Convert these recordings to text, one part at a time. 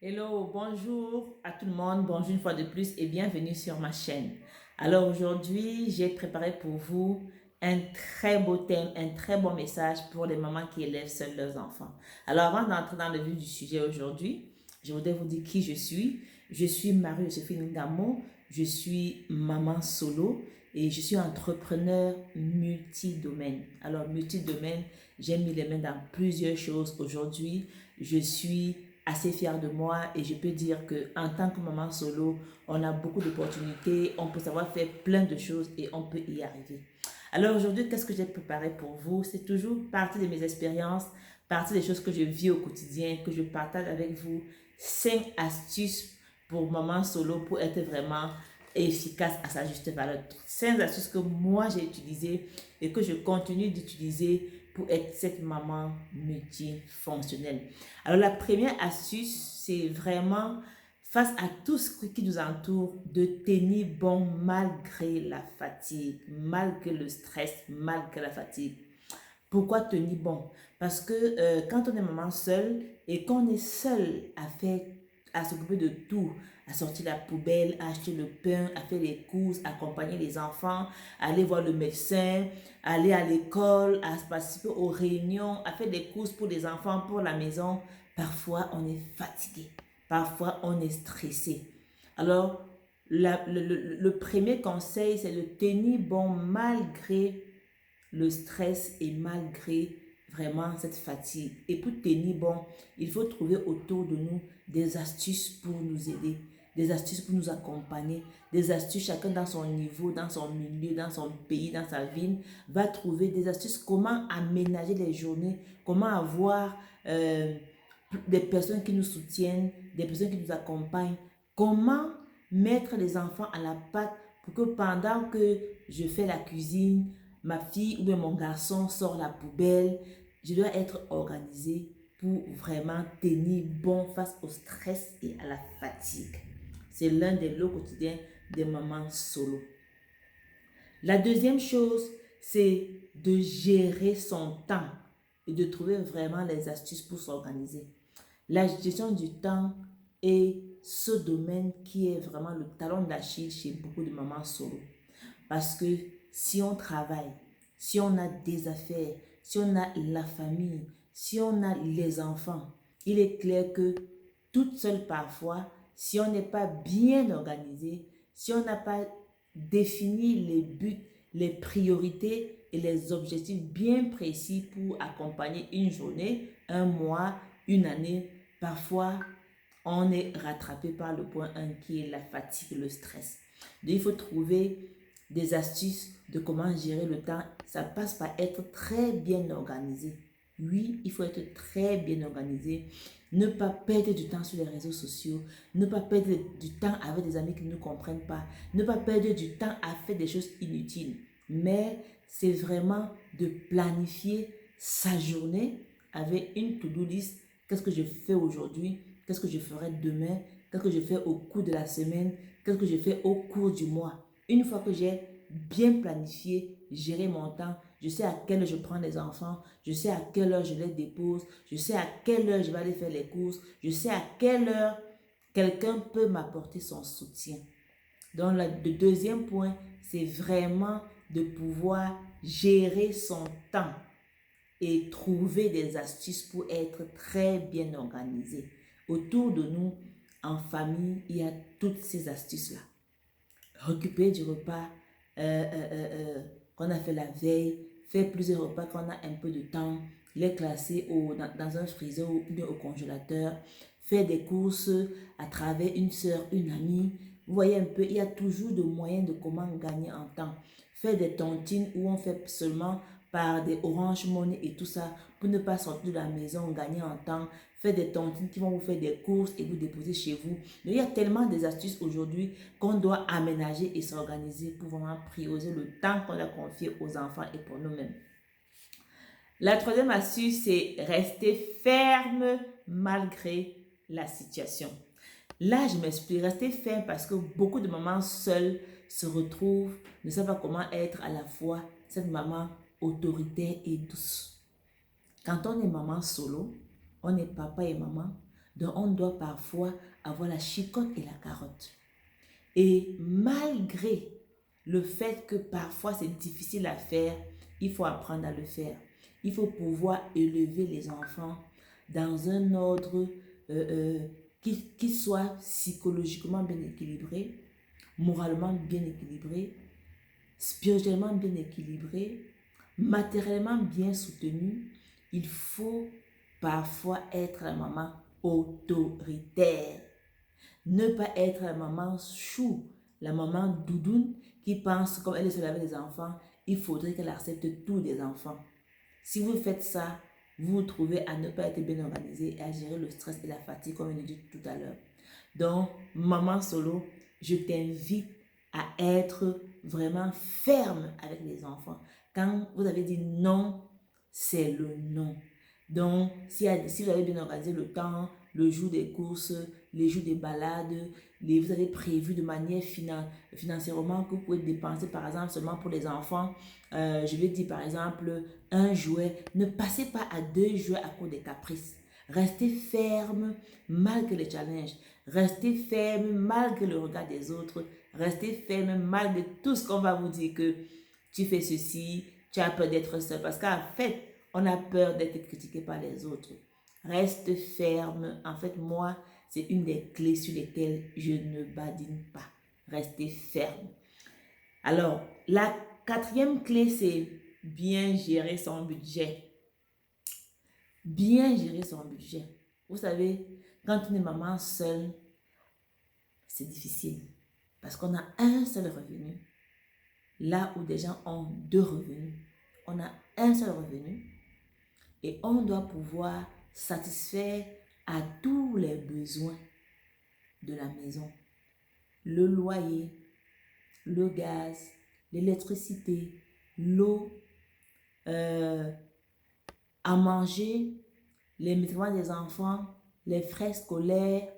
Hello, bonjour à tout le monde, bonjour une fois de plus et bienvenue sur ma chaîne. Alors aujourd'hui, j'ai préparé pour vous un très beau thème, un très bon message pour les mamans qui élèvent seuls leurs enfants. Alors avant d'entrer dans le vif du sujet aujourd'hui, je voudrais vous dire qui je suis. Je suis Marie-Joséphine Ngamo, je suis maman solo et je suis entrepreneur multidomaine. Alors multidomaine, j'ai mis les mains dans plusieurs choses. Aujourd'hui, je suis assez fière de moi et je peux dire que en tant que maman solo, on a beaucoup d'opportunités, on peut savoir faire plein de choses et on peut y arriver. Alors aujourd'hui, qu'est-ce que j'ai préparé pour vous? C'est toujours partie de mes expériences, partie des choses que je vis au quotidien, que je partage avec vous. 5 astuces pour maman solo pour être vraiment efficace à sa juste valeur. 5 astuces que moi j'ai utilisées et que je continue d'utiliser pour être cette maman multifonctionnelle. Alors la première astuce, c'est vraiment face à tout ce qui nous entoure, de tenir bon malgré la fatigue, malgré le stress, malgré la fatigue. Pourquoi tenir bon? Parce que quand on est maman seule et qu'on est seule à faire, à s'occuper de tout, à sortir la poubelle, à acheter le pain, à faire les courses, à accompagner les enfants, à aller voir le médecin, à aller à l'école, à participer aux réunions, à faire des courses pour les enfants, pour la maison, parfois on est fatigué, parfois on est stressé. Alors, le premier conseil, c'est de tenir bon malgré le stress et malgré vraiment cette fatigue. Et pour tenir bon, il faut trouver autour de nous des astuces pour nous aider, des astuces pour nous accompagner, des astuces chacun dans son niveau, dans son milieu, dans son pays, dans sa ville, va trouver des astuces comment aménager les journées, comment avoir des personnes qui nous soutiennent, des personnes qui nous accompagnent, comment mettre les enfants à la patte pour que pendant que je fais la cuisine, ma fille ou bien mon garçon sort la poubelle, je dois être organisée pour vraiment tenir bon face au stress et à la fatigue. C'est l'un des lots quotidiens des mamans solo. La deuxième chose, c'est de gérer son temps et de trouver vraiment les astuces pour s'organiser. La gestion du temps est ce domaine qui est vraiment le talon d'Achille chez beaucoup de mamans solo. Parce que si on travaille, si on a des affaires, si on a la famille, si on a les enfants, il est clair que toute seule parfois, si on n'est pas bien organisé, si on n'a pas défini les buts, les priorités et les objectifs bien précis pour accompagner une journée, un mois, une année, parfois on est rattrapé par le point 1 qui est la fatigue, le stress. Donc il faut trouver des astuces de comment gérer le temps. Ça passe par être très bien organisé. Oui, il faut être très bien organisé. Ne pas perdre du temps sur les réseaux sociaux. Ne pas perdre du temps avec des amis qui ne nous comprennent pas. Ne pas perdre du temps à faire des choses inutiles. Mais c'est vraiment de planifier sa journée avec une to-do list. Qu'est-ce que je fais aujourd'hui? Qu'est-ce que je ferai demain? Qu'est-ce que je fais au cours de la semaine? Qu'est-ce que je fais au cours du mois? Une fois que j'ai bien planifié, géré mon temps, je sais à quelle heure je prends les enfants, je sais à quelle heure je les dépose, je sais à quelle heure je vais aller faire les courses, je sais à quelle heure quelqu'un peut m'apporter son soutien. Donc, le deuxième point, c'est vraiment de pouvoir gérer son temps et trouver des astuces pour être très bien organisé. Autour de nous, en famille, il y a toutes ces astuces-là. Récupérer du repas qu'on a fait la veille, faire plusieurs repas quand on a un peu de temps, les classer dans un freezer ou bien au congélateur, faire des courses à travers une soeur, une amie. Vous voyez un peu, il y a toujours de moyens de comment gagner en temps. Faire des tontines où on fait seulement par des Orange Money et tout ça pour ne pas sortir de la maison, gagner en temps. Faire des tontines qui vont vous faire des courses et vous déposer chez vous. Donc, il y a tellement des astuces aujourd'hui qu'on doit aménager et s'organiser pour vraiment prioriser le temps qu'on a confié aux enfants et pour nous-mêmes. La troisième astuce, c'est rester ferme malgré la situation. Là, je m'explique, rester ferme parce que beaucoup de mamans seules se retrouvent, ne savent pas comment être à la fois cette maman autoritaire et douce. Quand on est maman solo, on est papa et maman, Donc, on doit parfois avoir la chicotte et la carotte. Et malgré le fait que parfois c'est difficile à faire, il faut apprendre à le faire. Il faut pouvoir élever les enfants dans un ordre qui soit psychologiquement bien équilibré, moralement bien équilibré, spirituellement bien équilibré, matériellement bien soutenu. Il faut parfois être la maman autoritaire. Ne pas être la maman chou, la maman doudoune qui pense comme elle est seule avec les enfants, il faudrait qu'elle accepte tous les enfants. Si vous faites ça, vous vous trouvez à ne pas être bien organisé et à gérer le stress et la fatigue comme je l'ai dit tout à l'heure. Donc, maman solo, je t'invite à être vraiment ferme avec les enfants. Quand vous avez dit non, c'est le non. Donc, si vous avez bien organisé le temps, le jour des courses, les jours des balades, vous avez prévu de manière financièrement que vous pouvez dépenser par exemple seulement pour les enfants, je vais dire par exemple un jouet, ne passez pas à 2 jouets à cause des caprices. Restez ferme malgré les challenges. Restez ferme malgré le regard des autres. Restez ferme malgré tout ce qu'on va vous dire que tu fais ceci, tu as peur d'être seul. Parce qu'en fait, on a peur d'être critiqué par les autres. Reste ferme. En fait, moi, c'est une des clés sur lesquelles je ne badine pas. Restez ferme. Alors, la 4e clé, c'est bien gérer son budget. Bien gérer son budget. Vous savez, quand on est maman seule, c'est difficile. Parce qu'on a un seul revenu. Là où des gens ont 2 revenus. On a un seul revenu. Et on doit pouvoir satisfaire à tous les besoins de la maison. Le loyer, le gaz, l'électricité, l'eau, à manger, les médicaments des enfants, les frais scolaires,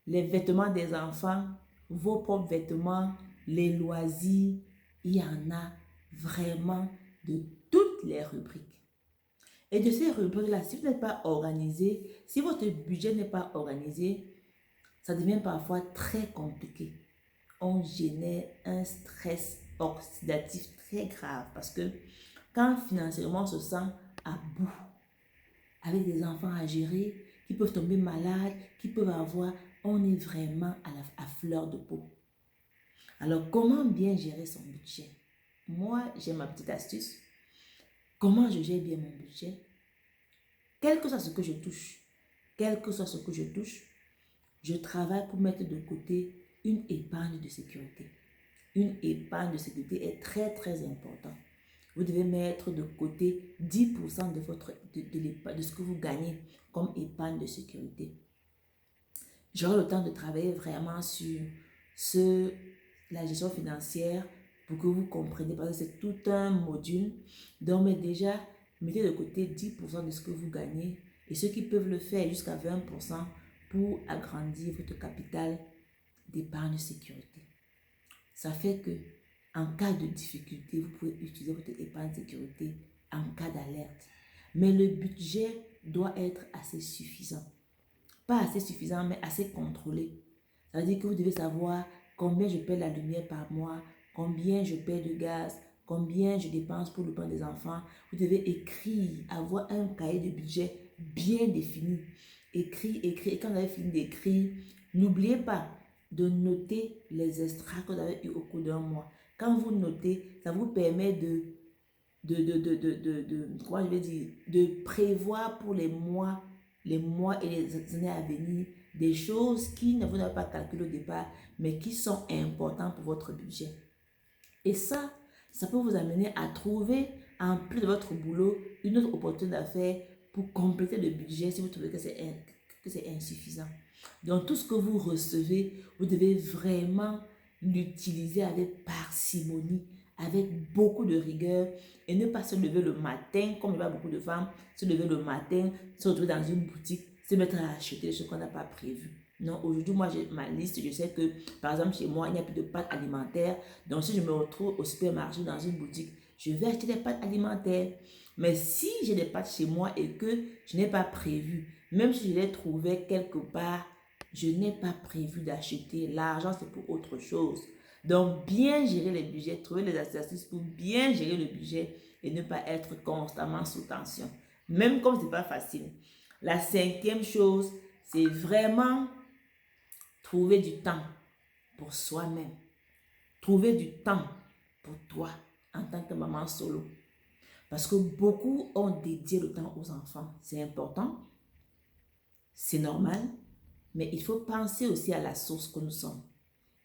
les vêtements des enfants, vos propres vêtements, les loisirs. Il y en a vraiment de toutes les rubriques. Et de ces rubriques-là, si vous n'êtes pas organisé, si votre budget n'est pas organisé, ça devient parfois très compliqué. On génère un stress oxydatif très grave parce que quand financièrement on se sent à bout, avec des enfants à gérer, qui peuvent tomber malades, qui peuvent avoir, on est vraiment à fleur de peau. Alors, comment bien gérer son budget? Moi, j'ai ma petite astuce. Comment je gère bien mon budget? Quel que soit ce que je touche, je travaille pour mettre de côté une épargne de sécurité. Une épargne de sécurité est très très important. Vous devez mettre de côté 10% de ce que vous gagnez comme épargne de sécurité. J'aurai le temps de travailler vraiment sur la gestion financière pour que vous compreniez, parce que c'est tout un module. Donc, mais déjà, mettez de côté 10% de ce que vous gagnez et ceux qui peuvent le faire jusqu'à 20% pour agrandir votre capital d'épargne de sécurité. Ça fait que en cas de difficulté, vous pouvez utiliser votre épargne de sécurité en cas d'alerte. Mais le budget doit être assez suffisant. Pas assez suffisant, mais assez contrôlé. Ça veut dire que vous devez savoir combien je paie la lumière par mois, combien je paie de gaz, combien je dépense pour le pain des enfants. Vous devez écrire, avoir un cahier de budget bien défini. Écrire. Et quand vous avez fini d'écrire, n'oubliez pas de noter les extras que vous avez eu au cours d'un mois. Quand vous notez, ça vous permet comment je vais dire, de prévoir pour les mois et les années à venir des choses qui ne vous n'avez pas calculé au départ, mais qui sont importantes pour votre budget. Et ça peut vous amener à trouver, en plus de votre boulot, une autre opportunité d'affaires pour compléter le budget si vous trouvez que c'est insuffisant. Donc, tout ce que vous recevez, vous devez vraiment l'utiliser avec parcimonie, avec beaucoup de rigueur et ne pas se lever le matin, comme il y a beaucoup de femmes, se lever le matin, se retrouver dans une boutique, se mettre à acheter des choses qu'on n'a pas prévues. Non, aujourd'hui, moi, j'ai ma liste. Je sais que, par exemple, chez moi, il n'y a plus de pâtes alimentaires. Donc, si je me retrouve au supermarché, dans une boutique, je vais acheter des pâtes alimentaires. Mais si j'ai des pâtes chez moi et que je n'ai pas prévu Même si je l'ai trouvé quelque part, je n'ai pas prévu d'acheter. L'argent, c'est pour autre chose. Donc, bien gérer les budgets, trouver les astuces pour bien gérer le budget et ne pas être constamment sous tension. Même comme ce n'est pas facile. La cinquième chose, c'est vraiment trouver du temps pour soi-même. Trouver du temps pour toi en tant que maman solo. Parce que beaucoup ont dédié le temps aux enfants. C'est important, c'est normal, mais il faut penser aussi à la source que nous sommes.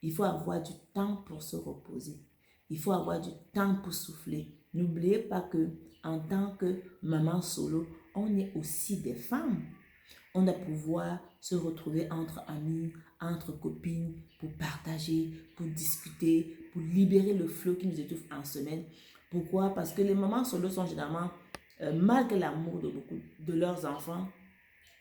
Il faut avoir du temps pour se reposer. Il faut avoir du temps pour souffler. N'oubliez pas que en tant que maman solo, on est aussi des femmes. On doit pouvoir se retrouver entre amis, entre copines, pour partager, pour discuter, pour libérer le flot qui nous étouffe en semaine. Pourquoi? Parce que les mamans solo sont généralement, malgré l'amour de beaucoup de leurs enfants,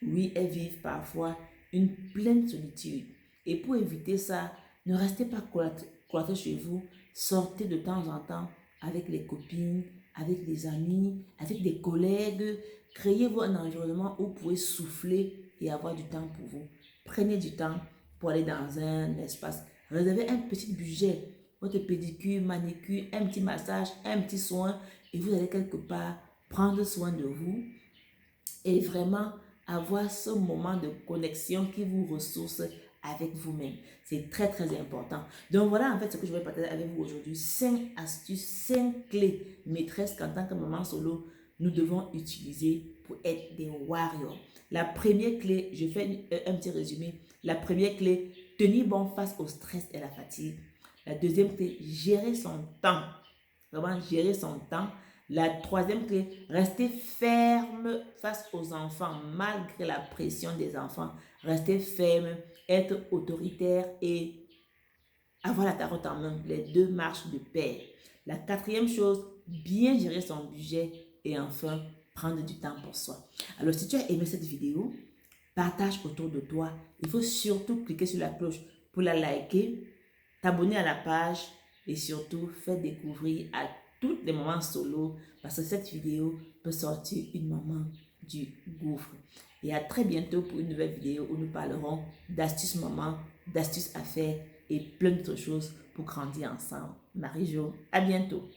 oui, elles vivent parfois une pleine solitude. Et pour éviter ça, ne restez pas cloîtrés chez vous. Sortez de temps en temps avec les copines, avec des amis, avec des collègues. Créez-vous un environnement où vous pouvez souffler et avoir du temps pour vous. Prenez du temps pour aller dans un espace. Réservez un petit budget. Votre pédicure, manicure, un petit massage, un petit soin. Et vous allez quelque part prendre soin de vous. Et vraiment avoir ce moment de connexion qui vous ressource avec vous-même. C'est très, très important. Donc voilà en fait ce que je vais partager avec vous aujourd'hui. 5 astuces, 5 clés maîtresses qu'en tant que maman solo, nous devons utiliser pour être des warriors. La première clé, je fais un petit résumé. La première clé, tenir bon face au stress et la fatigue. La deuxième clé, gérer son temps. Vraiment gérer son temps. La troisième clé, rester ferme face aux enfants malgré la pression des enfants. Rester ferme, être autoritaire et avoir la carotte en main. Les deux marchent de pair. La quatrième chose, bien gérer son budget et enfin prendre du temps pour soi. Alors si tu as aimé cette vidéo, partage autour de toi. Il faut surtout cliquer sur la cloche pour la liker, t'abonner à la page et surtout faire découvrir à toutes les mamans solo parce que cette vidéo peut sortir une maman du gouffre. Et à très bientôt pour une nouvelle vidéo où nous parlerons d'astuces maman, d'astuces à faire et plein d'autres choses pour grandir ensemble. Marie-Jo, à bientôt.